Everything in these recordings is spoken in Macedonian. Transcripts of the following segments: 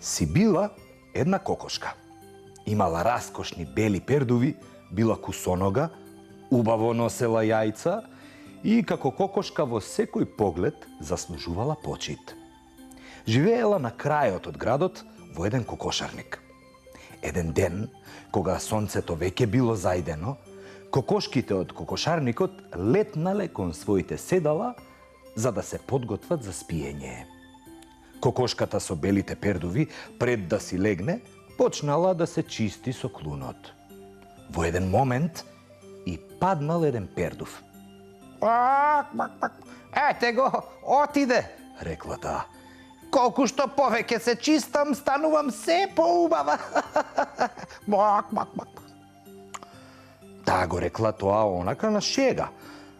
Си била една кокошка. Имала раскошни бели пердуви, била кусонога, убаво носела јајца и како кокошка во секој поглед заслужувала почит. Живеела на крајот од градот во еден кокошарник. Еден ден, кога сонцето веќе било зајдено, кокошките од кокошарникот летнале кон своите седала за да се подготват за спиење. Кокошката со белите пердуви, пред да си легне, почнала да се чисти со клунот. Во еден момент и паднал еден пердув. Ете го, отиде, Рекла таа. колку што повеќе се чистам, станувам се поубава. Таа го рекла тоа онака на шега,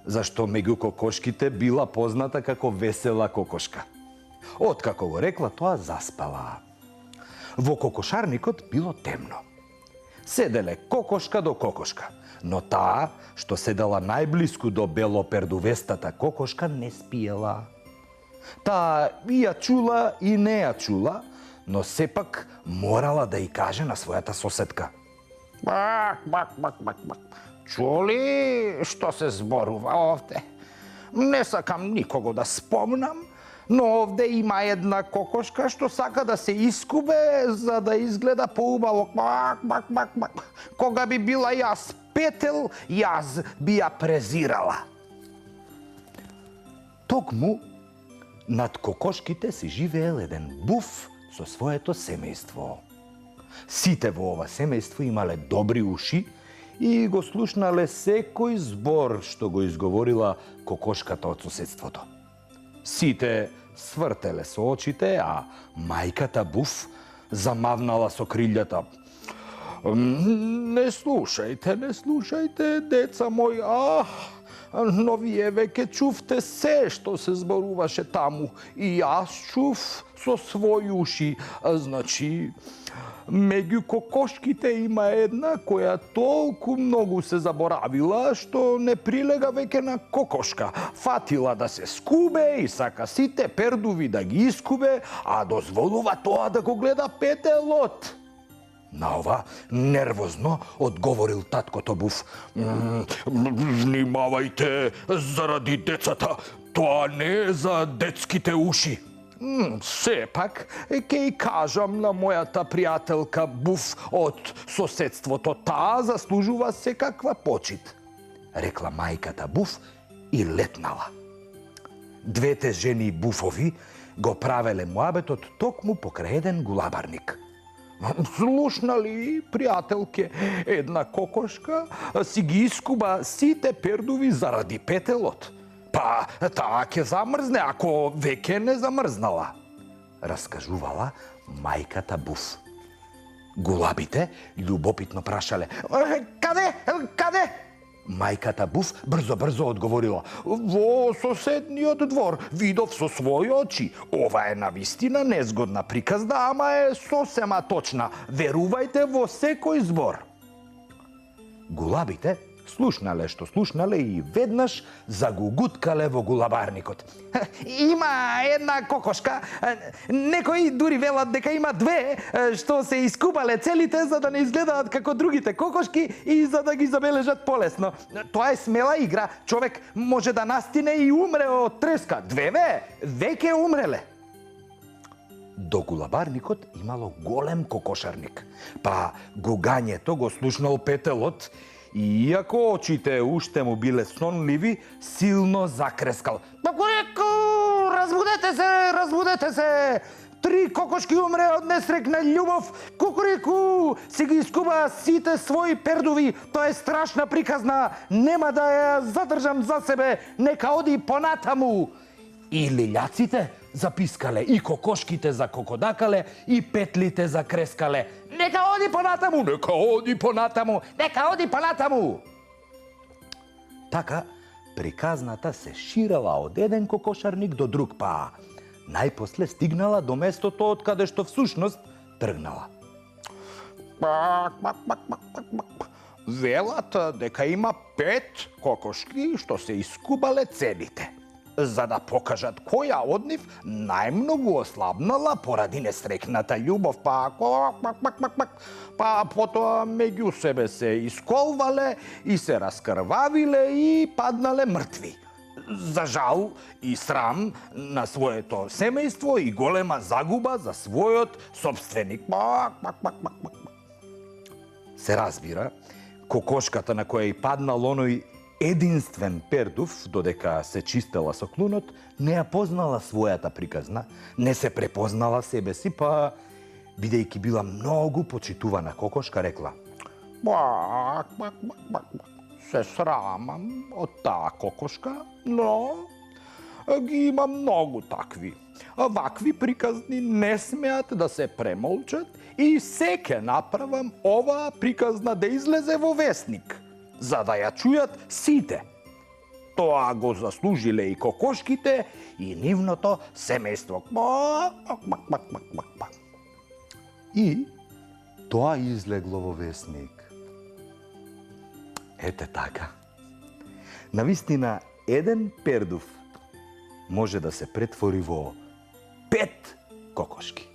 зашто меѓу кокошките била позната како весела кокошка. Откако го рекла тоа, заспала. Во кокошарникот било темно. Седеле кокошка до кокошка, но таа, што седела најблиску до белопердувестата кокошка, не спиела. Таа и ја чула и не ја чула, но сепак морала да ја каже на својата соседка. Чули што се зборува овде? Не сакам никого да спомнам, но овде има една кокошка што сака да се искубе за да изгледа поубаво. Кога би била јас петел, јас би ја презирала. Токму над кокошките си живеел еден буф со своето семејство. Сите во ова семејство имале добри уши и го слушнале секој збор што го изговорила кокошката од соседството. Сите свртеле со очите, а мајката буф замавнала со крилјата. Не слушајте, деца мои, но вие веќе чувте се што се зборуваше таму и јас чув со своји уши. Значи, меѓу кокошките има една која толку многу се заборавила што не прилега веќе на кокошка. Фатила да се скубе и сака сите пердуви да ги искубе, а дозволува тоа да го гледа петелот. На ова нервозно одговорил таткото буф. Внимавајте заради децата, тоа не е за детските уши. Сепак, ќе и кажам на мојата пријателка буф од соседството, таа заслужува секаква почит, рекла мајката буф и летнала. Двете жени буфови го правеле муабетот токму покрај еден гулабарник. Слушнали, пријателке, една кокошка си ги искуба сите пердуви заради петелот. Па, таа ќе замрзне ако веќе не замрзнала, раскажувала мајката буф. Гулабите љубопитно прашале. Каде? Мајката буф брзо одговорила. Во соседниот двор, видов со своји очи. Ова е навистина незгодна приказна, ама е сосема точна. Верувајте во секој збор. Гулабите слушнале што слушнале и веднаш загугуткале во гулабарникот. Има една кокошка, некои дури велат дека има две, што се искупале целите за да не изгледаат како другите кокошки и за да ги забележат полесно. Тоа е смела игра, човек може да настине и умре од треска. Двеве веќе умреле. До гулабарникот имало голем кокошарник, па гугањето го слушнал петелот и иако очите уште му биле сонливи, силно закрескал. Разбудете се! 3 кокошки умре од несрекна љубов. Кукурику! Си ги искуба сите своји пердуви. Тоа е страшна приказна. Нема да ја задржам за себе. Нека оди понатаму. И лилјаците запискале, и кокошките закокодакале, и петлите закрескале. Нека оди понатаму! Така, приказната се ширала од еден кокошарник до друг, па најпосле стигнала до местото од каде што всушност тргнала. Велат дека има 5 кокошки што се искубале целите. за да покажат која од нив најмногу ослабнала поради несрекната љубов, па потоа меѓу себе се исколвале и се раскрвавиле и паднале мртви. За жал и срам на своето семејство и голема загуба за својот собственик. Се разбира, кокошката на која и паднал оној единствен пердув, додека се чистела со клунот, не ја познала својата приказна, не се препознала себе си, па, бидејќи била многу почитувана кокошка, рекла: Се срамам од таа кокошка, но ги има многу такви. Вакви приказни не смеат да се премолчат и се ке направам оваа приказна да излезе во весник, за да ја чујат сите. Тоа го заслужиле и кокошките и нивното семејство. И тоа излегло во весник. Ете така. Навистина, еден пердув може да се претвори во 5 кокошки.